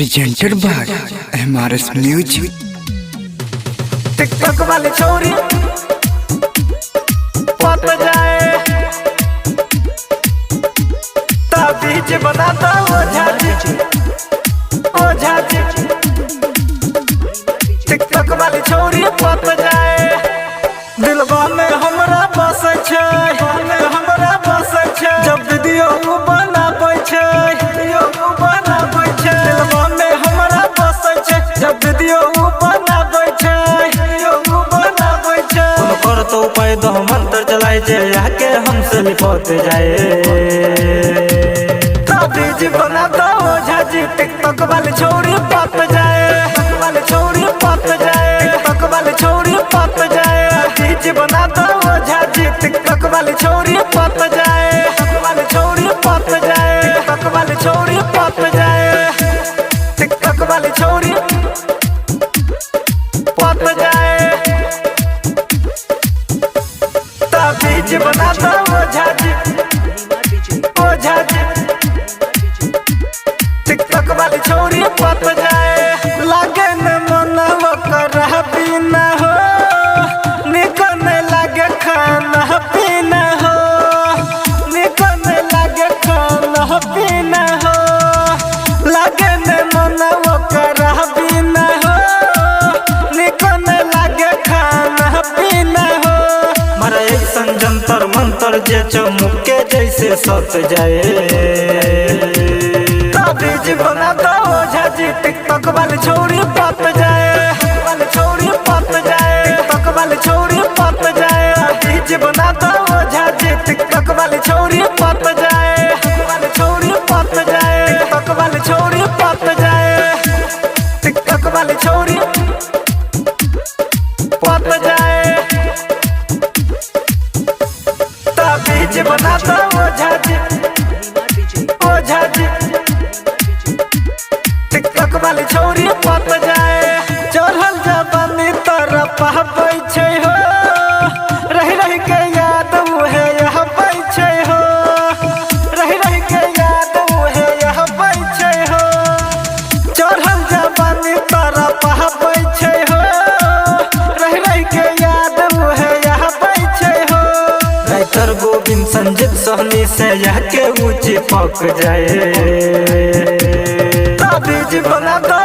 Presented by MRS music. TikTok वाली छोरी पत जाए ताबीज बनाता ओझा जी। टिकटॉक वाली छोरी पत जाए दिलवा में हमरा बस छै, हमरा बस छै। जब वीडियो बनाबै छै, दिलवा में हमरा बस छै। जब वीडियो बनाबै छै, कर तो पाए दो मंत्र चलाए जे आके हमसे लिपट जाए। ताबीज बना दो ओझा जी। टिकटॉक वाली छोरी पत जाए, छोरी पत जाए, टिकटॉक वाली छोरी पत जाए। ताबीज बना दो ओझा जी। टिकटॉक वाली छोरी पत जाए, छोरी पत जाए, टिकटॉक वाली छोरी पत जाए। टिकटॉक वाली छोरी पत जाए ताबीज बना दो ओझा जी। टिकटॉक वाली छोरी पत जाए लागे न मनवा कर पीना हो, निकल लागे खाना पीना हो, निकल लागे खाना पीना हो। लागे न मनवा कर पीना हो, निकल लागे खाना पीना हो। मारा एक जंतर मंतर जे चमुके जैसे सत जाए। ताबीज बना दो ओझा जी। टिकटॉक वाली छोरी पत जाए, छोरी पत जाए, टिकटॉक वाली छोरी पत जाए। ताबीज बना दो ओझा जी। टिकटॉक वाली छोरी पत जाए, छोरी पत जाए, टिकटॉक वाली छोरी पत जाए। टिकटॉक वाली छोरी पत जाए ताबीज बना दो ओझा जी। टिकटॉक वाली छोरी पत जाए चढ़ल जवानी तरफ पहबै छै हो, रही रही के याद उहे यह पै छै हो, रही रही के याद उहे यह पै छै हो। चढ़ल जवानी तरफ पहबै छै हो, रही रही के याद उहे यह पै छै हो। राइटर गोविंद संजीत सहनी से यह के ऊँची पक जाए। ताबीज बना दो